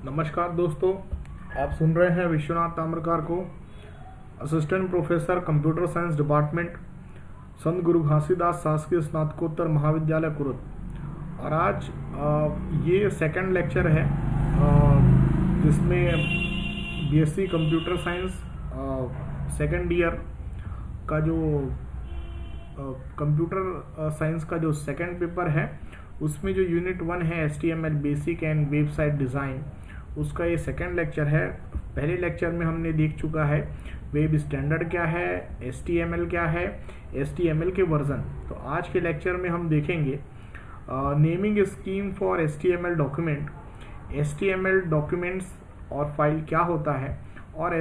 नमस्कार दोस्तों, आप सुन रहे हैं विश्वनाथ ताम्रकार को, assistant professor computer science department, संत गुरु घासीदास शासकीय स्नातकोत्तर महाविद्यालय कुरुद। और आज ये सेकंड लेक्चर है जिसमें BSc computer science second year का जो कंप्यूटर साइंस का जो सेकंड पेपर है उसमें जो यूनिट 1 है HTML basic and website design, उसका ये सेकंड लेक्चर है। पहले लेक्चर में हमने देख चुका है वेब स्टैंडर्ड क्या है, HTML क्या है, HTML के वर्जन। तो आज के लेक्चर में हम देखेंगे naming scheme for HTML document, HTML documents और फाइल क्या होता है, और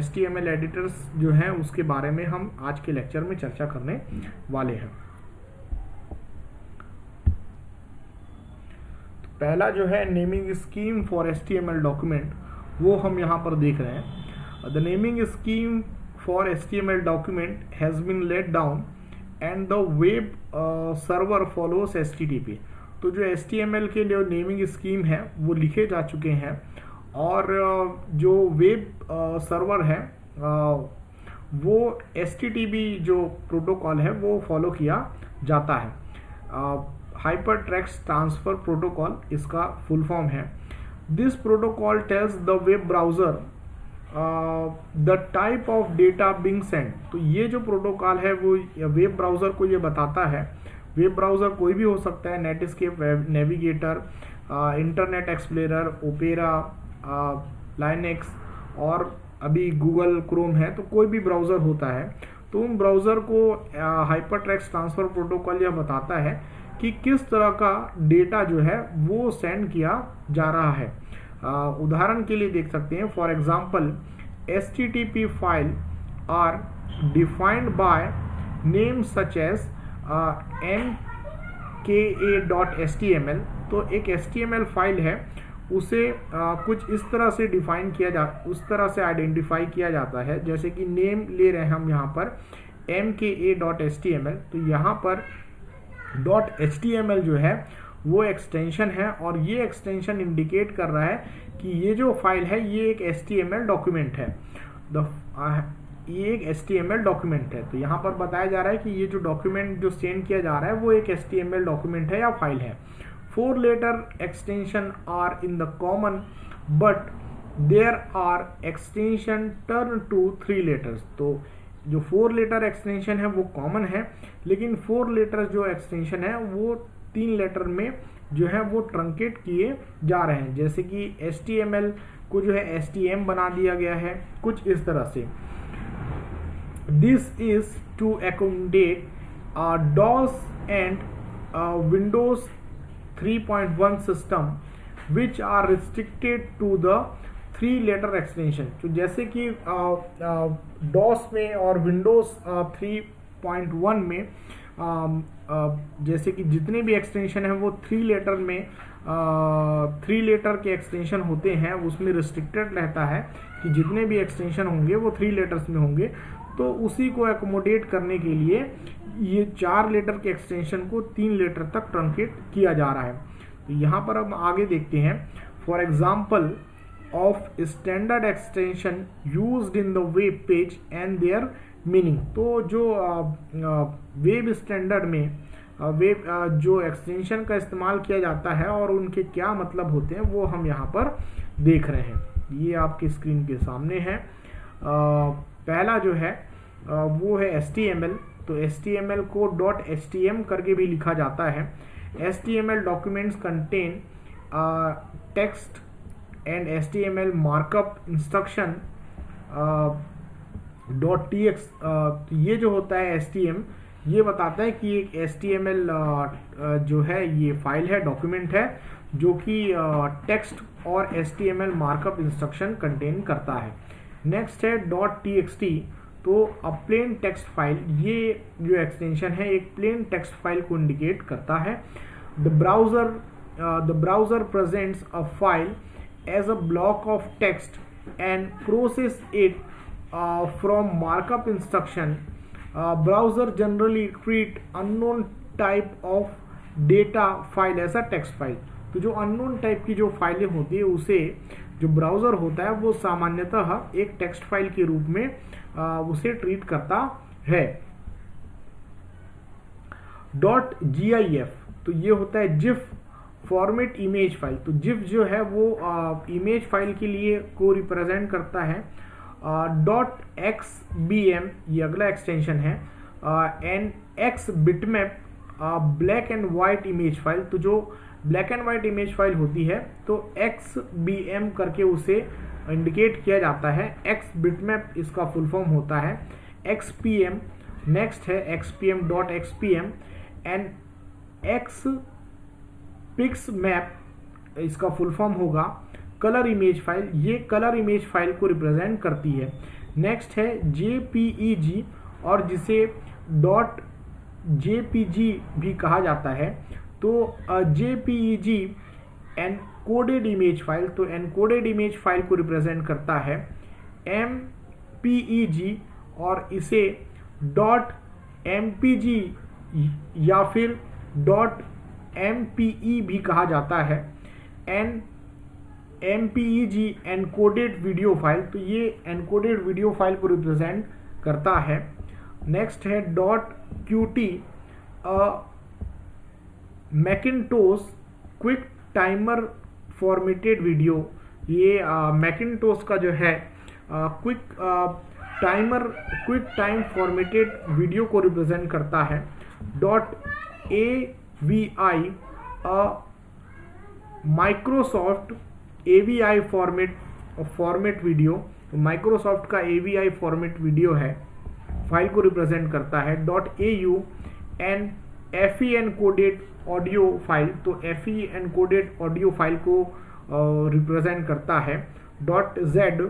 HTML एडिटर्स जो हैं उसके बारे में हम आज के लेक्चर में चर्चा करने वाले हैं। पहला जो है naming scheme for HTML document, वो हम यहाँ पर देख रहे हैं। The naming scheme for HTML document has been let down and the web server follows HTTP। तो जो HTML के लिए नेमिंग स्कीम है वो लिखे जा चुके हैं, और जो वेब सर्वर है वो HTTP जो प्रोटोकॉल है वो फॉलो किया जाता है। हाइपर टेक्स्ट ट्रांसफर प्रोटोकॉल इसका फुल फॉर्म है। This protocol tells the web browser the type of data being send. तो ये जो प्रोटोकॉल है वो वेब ब्राउजर को ये बताता है। वेब ब्राउजर कोई भी हो सकता है, Netscape, navigator, internet explorer, opera, Linux, और अभी गूगल क्रोम है, तो कोई भी ब्राउजर होता है। तो उन ब्राउजर को हाइपर टेक्स्ट ट्रांसफर प्रोटोकॉल यह बताता है कि किस तरह का डेटा जो है वो सेंड किया जा रहा है। उदाहरण के लिए देख सकते हैं, for example HTTP file are defined by name such as mka.html। तो एक HTML फाइल है, उसे कुछ इस तरह से डिफाइन किया उस तरह से आइडेंटिफाई किया जाता है, जैसे कि नेम ले रहे हैं हम यहाँ पर mka.html। तो यहाँ पर .html जो है वो एक्सटेंशन है, और ये एक्सटेंशन इंडिकेट कर रहा है कि ये जो फाइल है ये एक HTML डॉक्यूमेंट है। ये एक HTML डॉक्यूमेंट है। तो यहाँ पर बताया जा रहा है कि ये जो डॉक्यूमेंट जो सेंड किया जा रहा है वो एक HTML डॉक्यूमेंट है या फाइल है। 4 letter extension are in the common, but there are extension turn to 3 letters. तो जो 4 लेटर एक्सटेंशन है वो कॉमन है, लेकिन 4 लेटर जो एक्सटेंशन है वो 3 लेटर में जो है वो ट्रंकेट किए जा रहे हैं, जैसे कि HTML को जो है STM बना दिया गया है, कुछ इस तरह से। This is to accommodate DOS and Windows 3.1 system which are restricted to the 3 letter extension. तो जैसे कि DOS में और Windows 3.1 में जैसे कि जितने भी एक्सटेंशन हैं वो 3 लेटर में 3 लेटर के एक्सटेंशन होते हैं, उसमें रिस्ट्रिक्टेड रहता है कि जितने भी एक्सटेंशन होंगे वो 3 लेटर्स में होंगे। तो उसी को एकोमोडेट करने के लिए ये 4 लेटर के एक्सटेंशन को 3 लेटर तक ट्रंकेट किया जा रहा है। तो यहाँ पर हम आगे देखते हैं, for example of standard extension used in the web page and there meaning. तो जो वेब स्टैंडर्ड में वेब जो एक्सटेंशन का इस्तेमाल किया जाता है और उनके क्या मतलब होते हैं वो हम यहाँ पर देख रहे हैं। ये आपकी स्क्रीन के सामने है। पहला जो है वो है HTML। तो HTML को .htm करके भी लिखा जाता है। HTML documents contain text and HTML markup instruction .txt। ये जो होता है HTML, ये बताता है कि एक HTML जो है ये फाइल है, डॉक्यूमेंट है, जो कि टेक्स्ट और HTML मार्कअप इंस्ट्रक्शन कंटेन करता है। नेक्स्ट है .txt। तो प्लेन टेक्स्ट फाइल, ये जो एक्सटेंशन है एक प्लेन टेक्स्ट फाइल को इंडिकेट करता है। The browser presents a file as a block of text and process it from markup instruction. Browser generally treat unknown type of data file as a text file। तो जो unknown type की जो फाइलें होती है उसे जो ब्राउज़र होता है वो सामान्यतः एक टेक्स्ट फाइल के रूप में उसे ट्रीट करता है। .gif तो ये होता है जिफ फॉर्मेट इमेज फाइल। तो जिफ जो है वो इमेज फाइल के लिए को रिप्रेजेंट करता है। .xbm ये अगला एक्सटेंशन है। x bitmap black and white image file. तो जो black and white image file होती है तो xbm करके उसे इंडिकेट किया जाता है। x बिटमैप इसका फुल फॉर्म होता है। xpm नेक्स्ट है xpm.xpm and x pix map इसका फुल फॉर्म होगा कलर इमेज फाइल। ये कलर इमेज फाइल को रिप्रेजेंट करती है। नेक्स्ट है JPEG और जिसे .jpg भी कहा जाता है। तो JPEG एनकोडेड इमेज फाइल। तो एनकोडेड इमेज फाइल को रिप्रेजेंट करता है MPEG और इसे .mpg या फिर .mpe भी कहा जाता है। MPEG encoded video file. तो ये एनकोडेड वीडियो फाइल को रिप्रेजेंट करता है। नेक्स्ट है .qt Macintosh quick timer formatted video. ये मैकिन्टोश का जो है क्विक टाइम फॉर्मेटेड वीडियो को रिप्रेजेंट करता है। .avi Microsoft AVI format video. तो माइक्रोसॉफ्ट का AVI फॉर्मेट वीडियो है फाइल को रिप्रेजेंट करता है। .au and FE encoded audio file. तो FE एनकोडेड ऑडियो फाइल को रिप्रेजेंट करता है। .z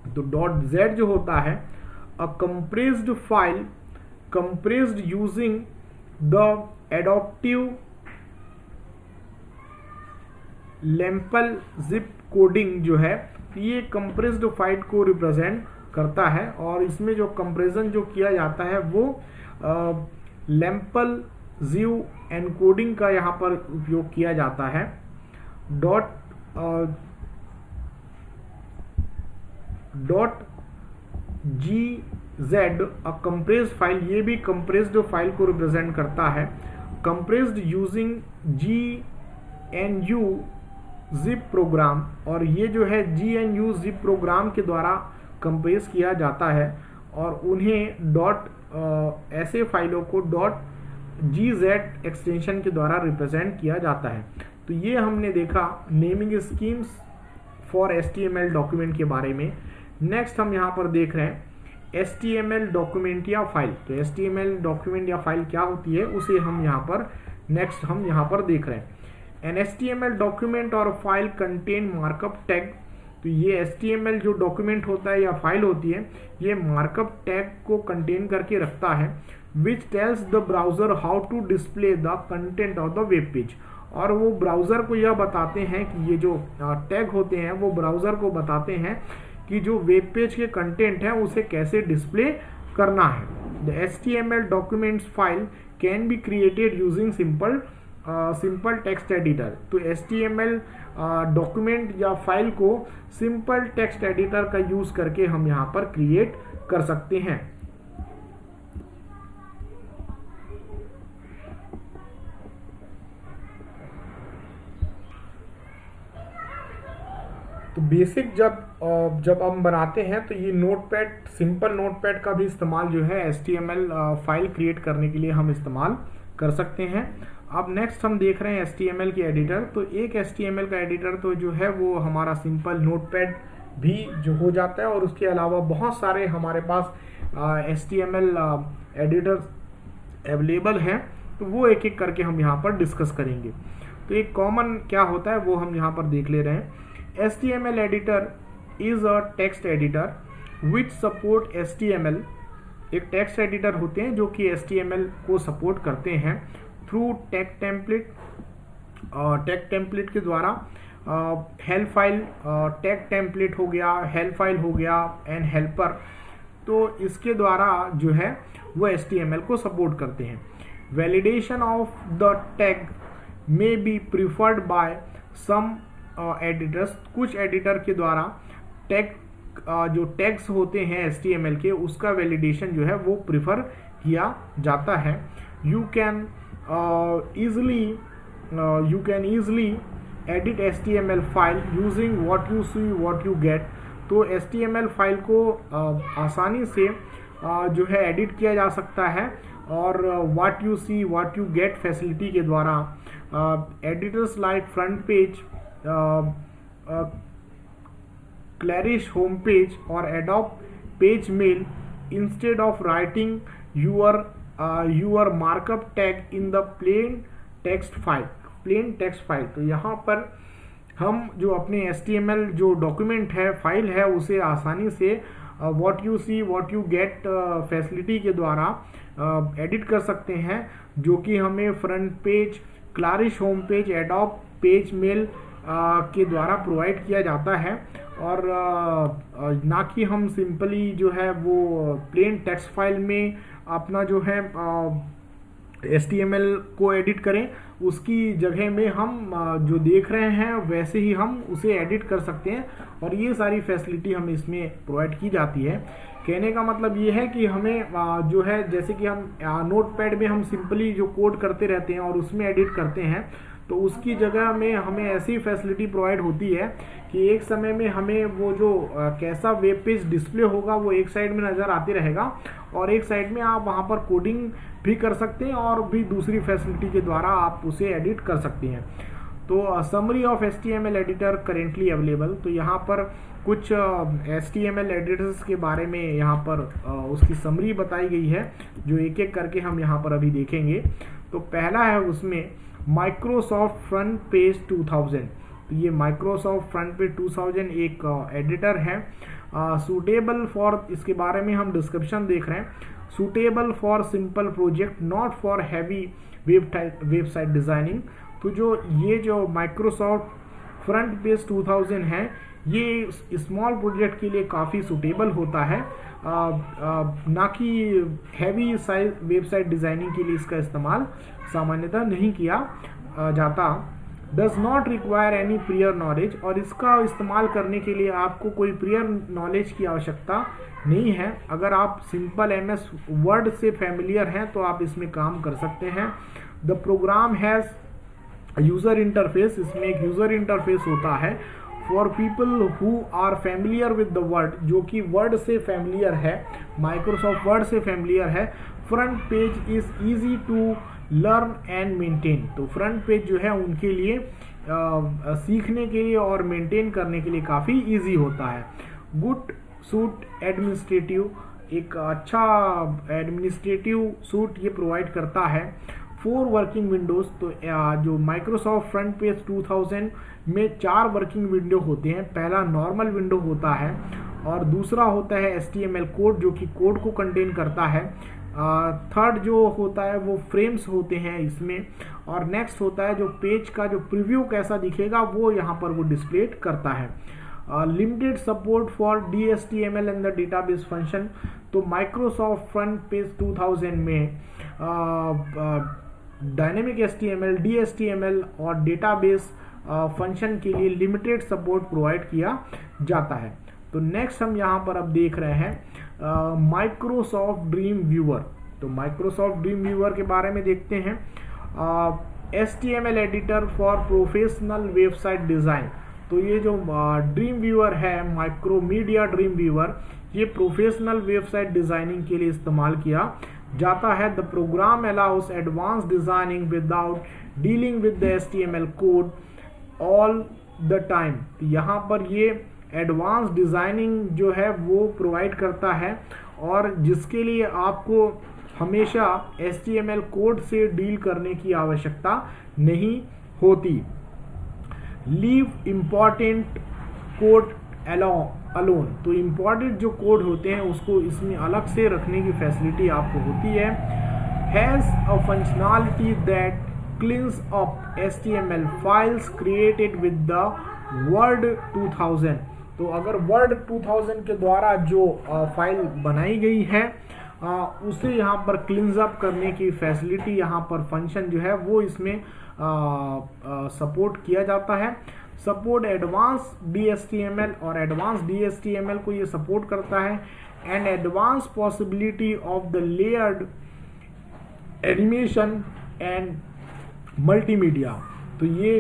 तो .z जो होता है a compressed file compressed using the adaptive Lempel Ziv coding जो है ये कंप्रेस्ड फाइल को रिप्रेजेंट करता है और इसमें जो कंप्रेशन जो किया जाता है वो लैम्पल जिप एनकोडिंग का यहाँ पर उपयोग किया जाता है। .gz a compressed file. ये भी कंप्रेस्ड फाइल को रिप्रेजेंट करता है। Compressed using GNU zip program और ये जो है GNU जिप प्रोग्राम के द्वारा कंप्रेस किया जाता है और उन्हें ऐसे फाइलों को .gz एक्सटेंशन के द्वारा रिप्रेजेंट किया जाता है। तो ये हमने देखा naming schemes for HTML document के बारे में। नेक्स्ट हम यहाँ पर देख रहे हैं HTML डॉक्यूमेंट या फाइल। तो HTML डॉक्यूमेंट या फाइल क्या होती है उसे हम यहाँ पर नेक्स्ट हम यहाँ पर देख रहे हैं। एन HTML डॉक्यूमेंट और फाइल कंटेन मार्कअप टैग। तो ये HTML जो डॉक्यूमेंट होता है या फाइल होती है ये मार्कअप टैग को कंटेन करके रखता है which tells the browser how to display the content of the web page. और वो ब्राउजर को यह बताते हैं कि ये जो टैग होते हैं वो ब्राउजर को बताते हैं कि जो वेब पेज के कंटेंट है उसे कैसे डिस्प्ले करना है। The HTML documents file can be created using simple text editor. तो HTML डॉक्यूमेंट या फाइल को सिंपल टेक्स्ट एडिटर का यूज करके हम यहाँ पर क्रिएट कर सकते हैं। तो बेसिक जब हम बनाते हैं तो ये नोटपैड सिंपल नोटपैड का भी इस्तेमाल जो है HTML फाइल क्रिएट करने के लिए हम इस्तेमाल कर सकते हैं। अब नेक्स्ट हम देख रहे हैं HTML की एडिटर। तो एक HTML का एडिटर तो जो है वो हमारा सिंपल नोटपैड भी जो हो जाता है और उसके अलावा बहुत सारे हमारे पास HTML एडिटर्स अवेलेबल हैं। तो वो एक एक करके हम यहाँ पर डिस्कस करेंगे। तो एक कॉमन क्या होता है वो हम यहाँ पर देख ले रहे हैं। HTML editor is a text editor which support HTML। एक टेक्स्ट एडिटर होते हैं जो कि HTML को सपोर्ट करते हैं through tag template. Tag template के द्वारा हेल्प फाइल टैग टेम्पलेट हो गया, हेल्प फाइल हो गया एंड हेल्पर। तो इसके द्वारा जो है वो HTML को सपोर्ट करते हैं। Validation of the tag may be preferred by some editors. कुछ एडिटर के द्वारा जो टैग्स होते हैं HTML के, उसका वैलिडेशन जो है वो प्रिफर किया जाता है। You can easily edit HTML file using what you see what you get। तो HTML फाइल को आसानी से जो है एडिट किया जा सकता है, और what you see what you get facility के द्वारा editors like front page, Clarish home page और Adobe page mill, instead of writing your markup tag in the plain text file। तो यहाँ पर हम जो अपने HTML जो डॉक्यूमेंट है, फाइल है, उसे आसानी से what you see what you get facility के द्वारा एडिट कर सकते हैं, जो कि हमें front page, Clarish home page, Adobe page mill के द्वारा प्रोवाइड किया जाता है, और ना कि हम सिंपली जो है वो प्लेन टेक्स्ट फाइल में अपना जो है HTML को एडिट करें। उसकी जगह में हम जो देख रहे हैं वैसे ही हम उसे एडिट कर सकते हैं, और ये सारी फैसिलिटी हमें इसमें प्रोवाइड की जाती है। कहने का मतलब ये है कि हमें जो है, जैसे कि हम नोटपैड में हम सिंपली जो कोड करते रहते हैं और उसमें एडिट करते हैं, तो उसकी जगह में हमें ऐसी फैसिलिटी प्रोवाइड होती है कि एक समय में हमें वो जो कैसा वेब पेज डिस्प्ले होगा वो एक साइड में नज़र आते रहेगा, और एक साइड में आप वहाँ पर कोडिंग भी कर सकते हैं, और भी दूसरी फैसिलिटी के द्वारा आप उसे एडिट कर सकते हैं। तो summary of HTML editor currently available. तो यहाँ पर कुछ HTML एडिटर्स के बारे में यहाँ पर उसकी समरी बताई गई है, जो एक एक करके हम यहाँ पर अभी देखेंगे। तो पहला है उसमें माइक्रोसॉफ्ट फ्रंट पेज 2000। तो ये माइक्रोसॉफ्ट फ्रंट पेज 2000 एक एडिटर है, सूटेबल फॉर, इसके बारे में हम डिस्क्रिप्शन देख रहे हैं, suitable for simple project, not for heavy website designing. तो जो माइक्रोसॉफ्ट फ्रंट पेज 2000 है, ये स्मॉल प्रोजेक्ट के लिए काफ़ी सूटेबल होता है, ना कि हैवी साइज वेबसाइट डिज़ाइनिंग के लिए इसका इस्तेमाल सामान्यतः नहीं किया जाता। Does not require any prior knowledge, और इसका इस्तेमाल करने के लिए आपको कोई प्रियर नॉलेज की आवश्यकता नहीं है। अगर आप सिंपल MS वर्ड से फैमिलियर हैं तो आप इसमें काम कर सकते हैं। The program has user interface, इसमें एक यूज़र इंटरफेस होता है for people who are familiar with the word, जो कि वर्ड से फैमिलियर है, माइक्रोसॉफ्ट वर्ड से फैमिलियर है। Front page is easy to learn and maintain. तो फ्रंट पेज जो है उनके लिए सीखने के लिए और मेंटेन करने के लिए काफ़ी इजी होता है। गुड सूट एडमिनिस्ट्रेटिव, एक अच्छा एडमिनिस्ट्रेटिव सूट ये प्रोवाइड करता है। 4 वर्किंग विंडोज़, तो जो माइक्रोसॉफ्ट फ्रंट पेज 2000 में 4 वर्किंग विंडो होते हैं। पहला नॉर्मल विंडो होता है, और दूसरा होता है HTML कोड, जो कि कोड को कंटेन करता है। थर्ड जो होता है वो फ्रेम्स होते हैं इसमें, और नेक्स्ट होता है जो पेज का जो प्रीव्यू कैसा दिखेगा वो यहाँ पर वो डिस्प्ले करता है। Limited support for DHTML and the database function. तो माइक्रोसॉफ्ट फ्रंट पेज 2000 में डायनेमिक HTML, DHTML और डेटाबेस फंक्शन के लिए लिमिटेड सपोर्ट प्रोवाइड किया जाता है। तो नेक्स्ट हम यहाँ पर अब देख रहे हैं माइक्रोसॉफ्ट ड्रीम व्यूअर। तो माइक्रोसॉफ्ट ड्रीम व्यूअर के बारे में देखते हैं। HTML editor for professional website design. तो ये जो ड्रीम व्यूअर है, माइक्रोमीडिया ड्रीम व्यूअर, ये प्रोफेशनल वेबसाइट डिज़ाइनिंग के लिए इस्तेमाल किया जाता है। The program allows advance designing without dealing with the HTML code all the time. यहाँ पर ये एडवांस डिज़ाइनिंग जो है वो प्रोवाइड करता है, और जिसके लिए आपको हमेशा HTML कोड से डील करने की आवश्यकता नहीं होती। Leave important code alone. तो इम्पॉर्टेंट जो कोड होते हैं उसको इसमें अलग से रखने की फैसिलिटी आपको होती है। Has a functionality that cleans up HTML files created with the word 2000। तो अगर वर्ड 2000 के द्वारा जो फाइल बनाई गई है उसे यहाँ पर क्लींस अप करने की फैसिलिटी, यहाँ पर फंक्शन जो है वो इसमें सपोर्ट किया जाता है। सपोर्ट एडवांस DHTML, और एडवांस DHTML को ये सपोर्ट करता है। And advance possibility of the layered animation and multimedia. तो ये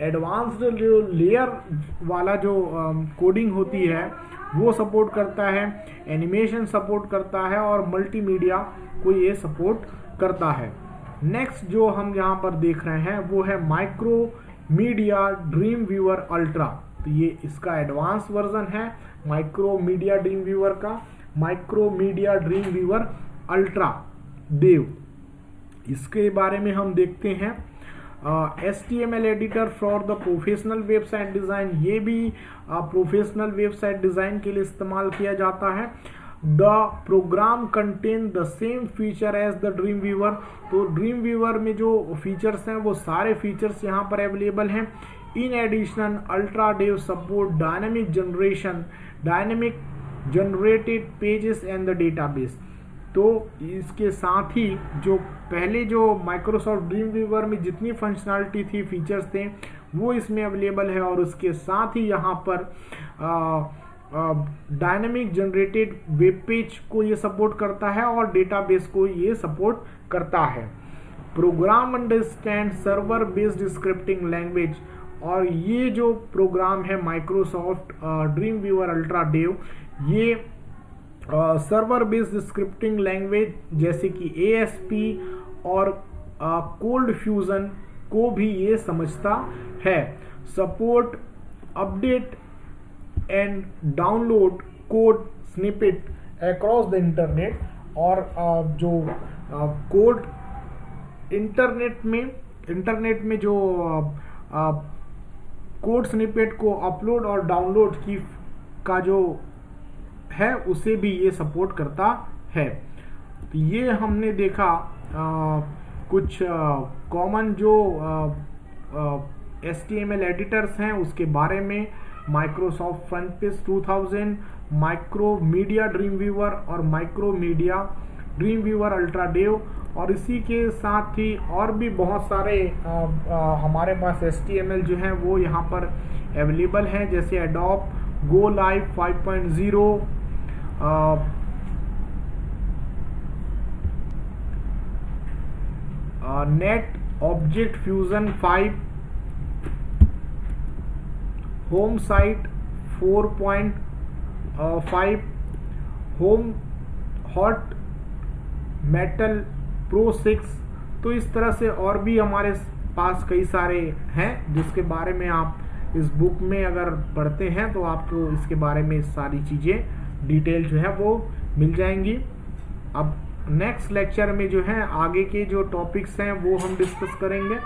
एडवांस्ड जो लेयर वाला जो कोडिंग होती है वो सपोर्ट करता है, एनिमेशन सपोर्ट करता है, और मल्टीमीडिया को ये सपोर्ट करता है। नेक्स्ट जो हम यहाँ पर देख रहे हैं वो है माइक्रोमीडिया ड्रीम व्यूअर अल्ट्रा। तो ये इसका एडवांस वर्जन है माइक्रोमीडिया ड्रीम व्यूअर का, माइक्रोमीडिया ड्रीम व्यूअर अल्ट्रा देव। इसके बारे में हम देखते हैं। HTML editor for the professional website design, ये भी प्रोफेशनल वेबसाइट डिज़ाइन के लिए इस्तेमाल किया जाता है। The program contain the same feature as the Dream Viewer. तो ड्रीम व्यूअर में जो फीचर्स हैं वो सारे फीचर्स यहाँ पर अवेलेबल हैं। In addition Ultra Dev support dynamic generation, dynamic generated pages and the database. तो इसके साथ ही जो पहले जो माइक्रोसॉफ्ट ड्रीम व्यूअर में जितनी फंक्शनलिटी थी, फीचर्स थे, वो इसमें अवेलेबल है। और उसके साथ ही यहाँ पर डायनेमिक जनरेटेड वेब पेज को ये सपोर्ट करता है और डेटाबेस को ये सपोर्ट करता है। Program understand server based scripting language, और ये जो प्रोग्राम है Microsoft Dream Viewer Ultra Dev, ये सर्वर बेस्ड स्क्रिप्टिंग लैंग्वेज जैसे कि ASP और कोल्ड फ्यूजन को भी ये समझता है। Support update and download code snippet across the internet, और जो कोड इंटरनेट में जो कोड स्निपेट को अपलोड और डाउनलोड की का जो है उसे भी ये सपोर्ट करता है। तो ये हमने देखा कुछ कॉमन जो HTML एडिटर्स हैं उसके बारे में। माइक्रोसॉफ्ट फ्रंटपेज 2000, माइक्रोमीडिया ड्रीम व्यूअर और माइक्रोमीडिया ड्रीम व्यूअर अल्ट्रा डेव, और इसी के साथ ही और भी बहुत सारे हमारे पास HTML जो हैं वो यहाँ पर अवेलेबल हैं, जैसे adobe go live 5.0, net object fusion 5, home site 4.5, home hot metal pro 6। तो इस तरह से और भी हमारे पास कई सारे हैं जिसके बारे में आप इस बुक में अगर पढ़ते हैं तो आपको इसके बारे में सारी चीज़ें डिटेल जो है वो मिल जाएंगी। अब नेक्स्ट लेक्चर में जो है आगे के जो टॉपिक्स हैं वो हम डिस्कस करेंगे।